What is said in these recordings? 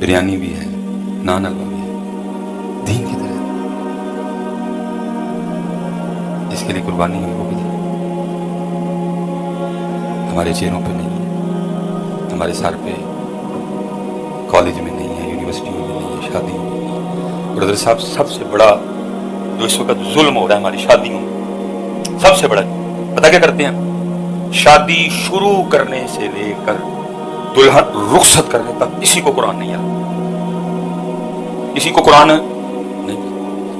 بریانی بھی ہے، نان حلوہ بھی ہے، دین کی طرح اس کے لیے قربانی ہم کو بھی دی، ہمارے چہروں پہ نہیں ہے، ہمارے سر پہ، کالج میں نہیں ہے، یونیورسٹی میں نہیں ہے، شادی میں نہیں ہے۔ اور حضرت صاحب سب سے بڑا جو اس وقت ظلم ہو رہا ہے ہماری شادیوں میں، سب سے بڑا پتہ کیا کرتے ہیں؟ شادی شروع کرنے سے لے کر دلہن رخصت کرنے تک کسی کو قرآن نہیں آتا، کسی کو قرآن نہیں۔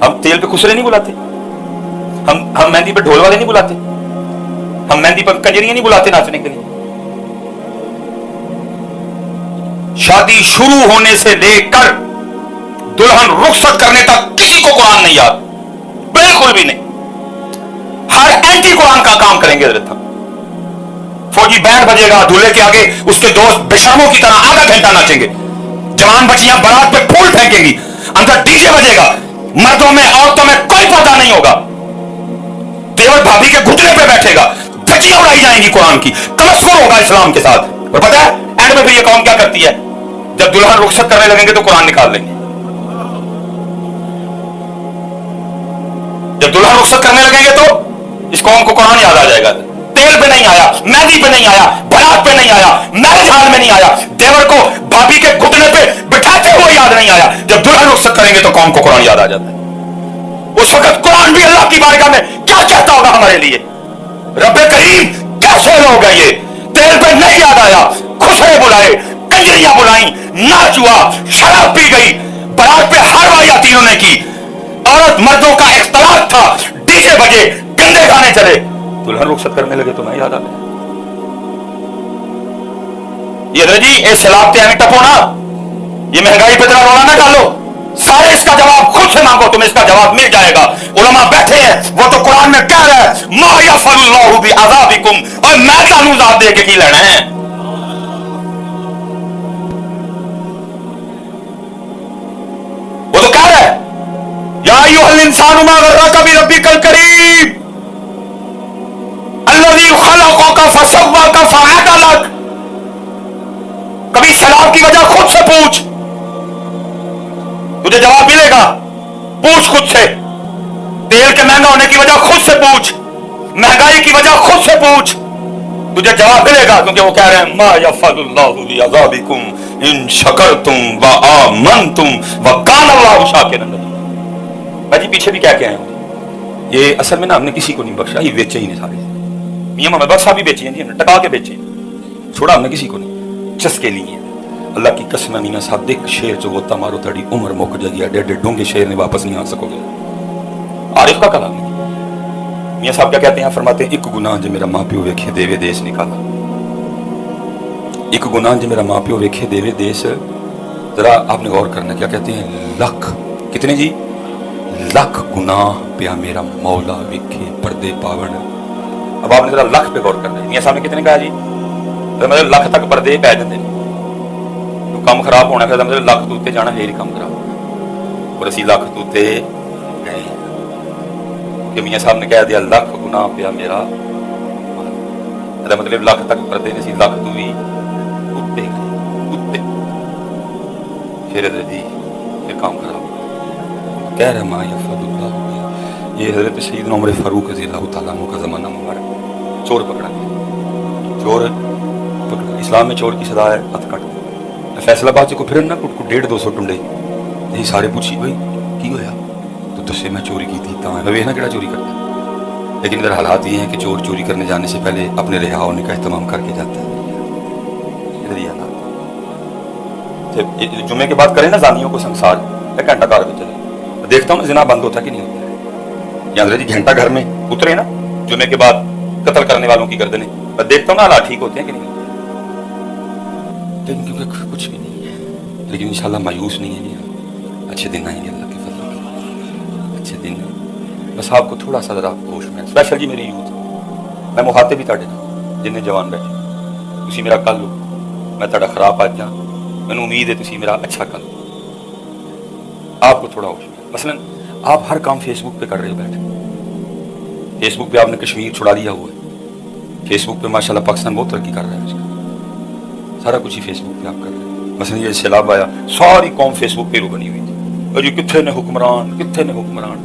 ہم تیل پہ خسرے نہیں بلاتے، ہم مہندی پہ ڈھول والے نہیں بلاتے، ہم مہندی پہ کنجریاں نہیں بلاتے ناچنے کے لیے۔ شادی شروع ہونے سے لے کر دلہن رخصت کرنے تک کسی کو قرآن نہیں یاد، بالکل بھی نہیں۔ ہر اینٹی قرآن کا کام کریں گے حضرت ہم۔ فوجی بینڈ بجے گا، دولہے کے آگے اس کے دوست بےشرموں کی طرح آدھا گھنٹہ ناچیں گے، جوان بچیاں بارات پہ پھول پھینکیں گی، اندر ڈی جے بجے گا، مردوں میں عورتوں میں کوئی پردہ نہیں ہوگا، دیور بھابھی کے گھٹنے پہ بیٹھے گا، دھجیاں اڑائی جائیں گی قرآن کی، تمسخر ہوگا اسلام کے ساتھ۔ اور پتہ ہے اینڈ میں پھر یہ قوم کیا کرتی ہے؟ جب دلہن رخصت کرنے لگیں گے تو قرآن نکال لیں گے، جب دلہن رخصت کرنے لگیں گے تو اس قوم کو قرآن یاد آ جائے گا۔ تیل پہ نہیں آیا، مہندی پہ نہیں آیا، بارات پہ نہیں آیا، میرج ہال میں نہیں آیا، دیور کو بھابھی کے گھٹنے پہ بٹھاتے ہوئے یاد نہیں آیا، جب دلہن رخصت کریں گے تو قوم کو قرآن یاد آ جاتا ہے۔ اس وقت قرآن بھی اللہ کی بارگاہ میں کیا کہتا ہوگا ہمارے لیے؟ رب کریم کیسے لوگ ہیں یہ؟ تیل پہ نہیں یاد آیا، خسرے بلائے، کنجریاں بلائیں، ناچ ہوا، شراب پی گئی، بارات پہ ہر واریاتی انہوں نے کی، عورت مردوں کا اختلاط تھا، ڈی جے بجے، گندے گانے چلے، دلہن رخصت کرنے لگے تو میں یاد آ گیا۔ یہ حضرت جی اے سیلاب تے ہمیں ٹپو نا، یہ مہنگائی پہ اتنا رونا نہ ڈالو، سارے اس کا جواب خود سے مانگو، تمہیں اس کا جواب مل جائے گا۔ علماء بیٹھے ہیں، وہ تو قرآن میں کہہ رہا ہے ما یفعل اللہ بعذابکم، اور میں تانوں عذاب دے کے کی لینا ہے۔ وہ تو کہہ رہا ہے یا ایھا الانسان ما غرک بربک الکریم الذی خلقک فسواک فعدلک۔ کبھی سیلاب کی وجہ خود سے پوچھ، تجھے جواب ملے گا، پوچھ خود سے۔ تیل کے مہنگا ہونے کی وجہ خود سے پوچھ، مہنگائی کی وجہ خود سے پوچھ، تجھے جواب ملے گا، کیونکہ وہ کہہ رہے ہیں ما یفعل اللہ بعذابکم ان شکرتم وآمنتم وکان اللہ شاکرا علیما۔ بھائی جی پیچھے بھی کیا آئے ہیں، یہ اصل میں نا ہم نے کسی کو نہیں بخشا، یہ بیچے ہی نہیں سارے، میاں محمد بخش صاحب بھی بیچے ہیں جی، ہم نے ٹکا کے بیچے ہیں، چھوڑا ہم نے کسی کو نہیں، چسکے لیے ہیں۔ اللہ کی قسم ہے میاں صاحب دیکھ شیر جو ہوتا مارو تڑی عمر مک جائے گی، ڈیڑھ ڈونگے شیر نے واپس نہیں آ سکو گے، عارف کا کلام ہے۔ میاں صاحب کیا کہتے ہیں؟ فرماتے ہیں ایک گناہ جو میرا ماں پیو ویکھے دیوے دیس نکالا، ایک گناہ جو میرا ماں پیو ویکھے دیوے دیس، ذرا آپ نے غور کرنا، کیا کہتے ہیں؟ لکھ، کتنے جی؟ لکھ گناہ پیا میرا مولا ویکھے پردے پاون۔ اب آپ نے ذرا لکھ پہ غور کرنا ہے، میاں صاحب نے کتنے کہا جی؟ مطلب لکھ تک پردے پی جاتے ہیں، کام خراب ہونا پھر مطلب لکھ تو اتنے جانا پھر ہی کام خراب، اور اسی لکھ تو اتنے گئے ہیں کہ میاں صاحب نے کہہ دیا لکھ گناہ پیا میرا، مطلب لکھ تک پردے نے سی، لکھ تو بھی اتنے گئے اتنے، پھر جی پھر کام خراب کہہ رہے ما یفعل اللہ۔ یہ حضرت سیدنا عمر فاروق رضی اللہ تعالیٰ عنہ کا زمانہ مبارک، چور پکڑا گیا، چور پکڑا، اسلام میں چور کی سزا ہے ہتھ کٹ۔ فیصلہ آباد سے کو پھر نہ کٹ کو 150 ٹنڈے، یہی سارے پوچھی بھائی کی ہویا تو دسے میں چوری کی تھی، تاں میں ویکھنا کیڑا چوری کرتا ہے، لیکن ادھر حالات یہ ہیں کہ چور چوری کرنے جانے سے پہلے اپنے رہا ہونے کا اہتمام کر کے جاتا ہے۔ ادھر یہ حالات جمعے کے بعد کریں نا زانیوں کو سنسار، ایک گھنٹہ کار میں چلے، دیکھتا ہوں نا زنا بند ہوتا ہے کہ نہیں ہوتا ہے، یا حضرت جی گھنٹہ گھر میں اترے نا جمعے کے بعد قتل کرنے والوں کی گردنیں، میں دیکھتا ہوں نا حالات ٹھیک ہوتے ہیں کہ نہیں ہوتے، لیکن کیونکہ کچھ بھی نہیں ہے، لیکن انشاءاللہ مایوس نہیں ہے جی، اچھے دن آئیں گے اللہ کے فضل سے، اچھے دن ہیں، بس آپ کو تھوڑا سا ذرا ہوش میں، اسپیشل جی میری یوتھ، میں مخاطب بھی تاڑے نا جنہیں جوان بیٹھے، تسی میرا کل لو، میں تاڑا خراب آج جاں، میں نے امید ہے تسی میرا اچھا کل، آپ کو تھوڑا ہوش میں، مثلا آپ ہر کام فیس بک پہ کر رہے ہو بیٹھے، فیس بک پہ آپ نے کشمیر چھڑا لیا ہوا ہے، فیس بک پہ ماشاءاللہ پاکستان بہت ترقی کر رہا ہے آج کل، سارا کچھ ہی فیس بک پہ آپ کر رہے ہیں، مثلا یہ سیلاب آیا، ساری قوم فیس بک پہ رو بنی ہوئی تھی، اور یہ کتنے نے حکمران، کتنے نے حکمران،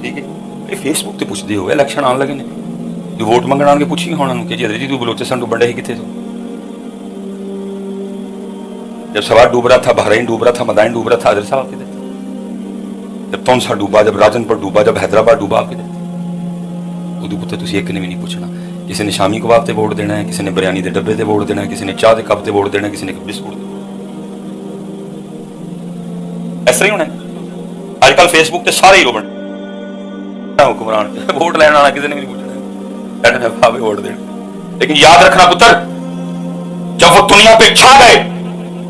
ٹھیک ہے یہ فیس بک تے پوچھتے ہوئے الیکشن آن لگے نے جو ووٹ منگن آن کے پوچھی ہونا کہ جی حضرت جی تو بلوچستان ڈوبن رہے کتنے تو، جب سوات ڈوب رہا تھا، بحرین ڈوب رہا تھا، مدائن ڈوب رہا تھا، حضرت صاحب آپ کدھر تھے؟ جب تونسا ڈوبا، جب راجن پور ڈوبا، جب حیدرآباد ڈوبا، آپ کدھر تھے؟ ادو پتے تسی ایک نے بھی نہیں پوچھنا، کسی نے شامی کباب تے ووٹ دینا ہے، کسی نے بریانی دے ڈبے تے ووٹ دینا ہے، کسی نے چاہ دے کپ تے ووٹ دینا ہے، کسی نے بسکٹ دے، ایسا ہی ہونا ہے۔ آج کل فیس بک تے سارے ہی رو بن حکمران ووٹ لینا آنا، کسی نے بھی نہیں پوچھنا ووٹ دینا۔ لیکن یاد رکھنا پتر، جب وہ دنیا پہ چھا گئے،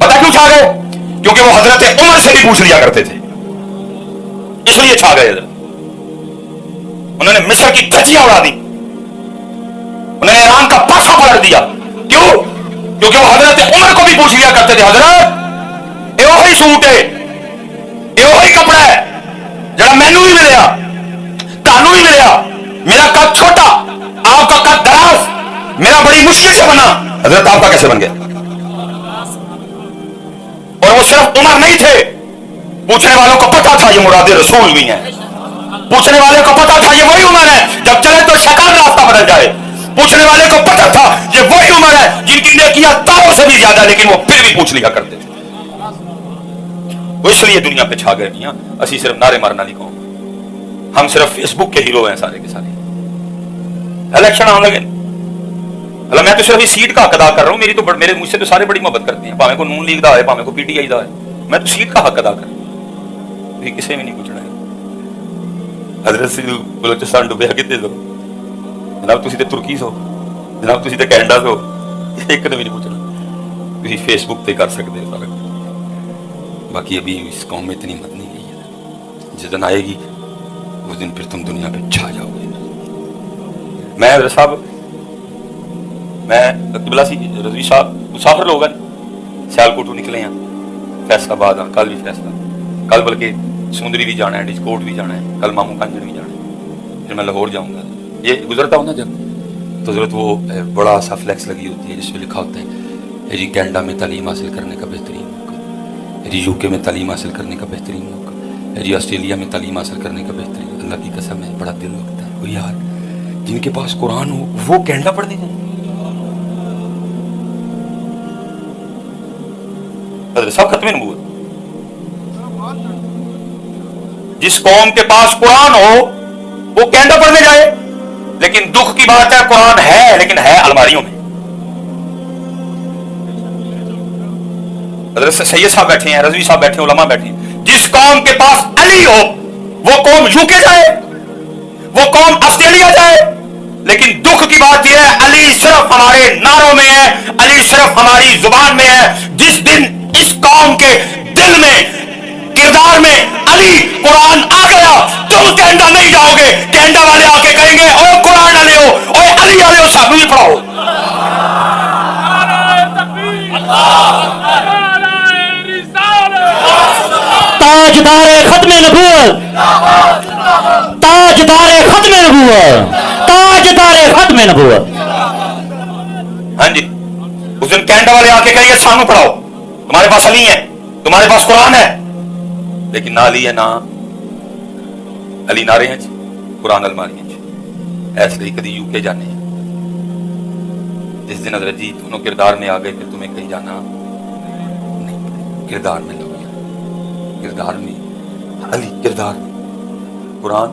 پتہ کیوں چھا گئے؟ کیونکہ وہ حضرت عمر سے بھی پوچھ لیا کرتے تھے، اس لیے چھا گئے۔ انہوں نے مصر کی دھجیاں اڑا دی، انہوں نے ایران کا پاسا پلٹ دیا، کیوں؟ کیونکہ وہ حضرت عمر کو بھی پوچھ لیا کرتے تھے، حضرت یہ وہی سوٹ ہے، یہ وہی کپڑا ہے جڑا مینوں بھی ملیا، تانوں بھی ملیا، میرا قد چھوٹا، آپ کا قد دراز، میرا بڑی مشکل سے بنا، حضرت آپ کا کیسے بن گیا؟ اور وہ صرف عمر نہیں تھے، پوچھنے والوں کو پتا تھا یہ مراد رسول بھی ہیں، پوچھنے والے کو پتا تھا یہ وہی عمر ہے جب چلے تو شیطان راستہ بدل جائے، پوچھنے والے کو پتا تھا یہ وہی عمر ہے جن کی نیکیاں تاؤں سے بھی زیادہ، لیکن وہ پھر بھی پوچھ لیا کرتے تھے۔ وہ اس لیے دنیا پہ چھا گئے میاں، اسی صرف نعرے مارنا نہیں کہوں، ہم صرف فیس بک کے ہیرو ہیں سارے کے سارے۔ الیکشن آنے لگے، اللہ میں تو صرف اس سیٹ کا حق ادا کر رہا ہوں، میری تو میرے مجھ سے تو سارے بڑی محبت کرتے ہیں، پاویں کو نون لیگ دا ہے، پاویں کو پی ٹی آئی دا ہے، میں تو سیٹ کا حق ادا کر رہا ہوں، یہ کسے بھی نہیں پوچھنا ہے۔ حضرت سے بلوچستان ڈوبیا کتنے دو جناب، تسی تے ترکی سو جناب، تسی تے کینیڈا سو، ایک نے بھی نہیں پوچھنا، تسی فیس بک پہ کر سکتے ہو سارا۔ باقی ابھی اس قوم میں اتنی ہمت نہیں گئی ہے، جس دن آئے گی اس دن پھر تم دنیا پہ چھا جاؤ گے۔ میں حضرت صاحب، میں قبلہ سی رضوی صاحب مسافر لوگ ہیں، سیالکوٹوں نکلے ہیں، فیصل آباد، کل بھی فیصلہ، کل بلکہ سمندری بھی جانا ہے، ڈسکوٹ بھی جانا ہے، کل ماموں کنجن بھی جانا ہے، پھر میں لاہور جاؤں گا۔ یہ گزرتا ہوں نا جب تو ضرورت وہ بڑا سا فلیکس لگی ہوتی ہے جس پہ لکھا ہوتا ہے جی کینیڈا میں تعلیم حاصل کرنے کا بہترین موقع، جی یو کے میں تعلیم حاصل کرنے کا بہترین موقع، جی آسٹریلیا میں تعلیم حاصل کرنے کا بہترین۔ اللہ کی قسم ہے بڑا دل لگتا ہے، وہ یار جن کے پاس قرآن ہو وہ کینیڈا پڑھنے جائیں۔ حضرت صاحب ختم نبوت، جس قوم کے پاس قرآن ہو وہ کینیڈا پڑھنے جائے، لیکن دکھ کی بات ہے قرآن ہے لیکن ہے الماریوں میں۔ حضرت سید صاحب بیٹھے ہیں، رضوی صاحب بیٹھے ہیں، علماء بیٹھے ہیں، جس قوم کے پاس علی ہو وہ قوم یو کے جائے، وہ قوم آسٹریلیا جائے، لیکن دکھ کی بات یہ ہے علی صرف ہمارے نعروں میں ہے، علی صرف ہماری زبان میں ہے۔ جس دن اس قوم کے دل میں، کردار میں علی قرآن آ گیا، تم کینیڈا نہیں جاؤ گے، کینیڈا والے آ کے کہیں گے اوے قرآن والے ہو، اوے علی والے ہو، سانو بھی پڑھاؤ۔ تاجدار ختم نبوت، تاجدار ختم نبوت، تاجدار ختم نبوت۔ ہاں جی، اس دن کینیڈا والے آ کے کہیں گے سانو پڑھاؤ، تمہارے پاس علی ہے، تمہارے پاس قرآن ہے، لیکن نہ علی ہے، نہ علی نعرے ہیں، قرآن الماری ہیں، ایسے ہی کدی یو کے جانے ہیں۔ جس دن حضرت جی دونوں کردار میں آ گئے پھر تمہیں کہیں جانا نہیں، کردار میں لو، کردار میں علی، کردار میں قرآن،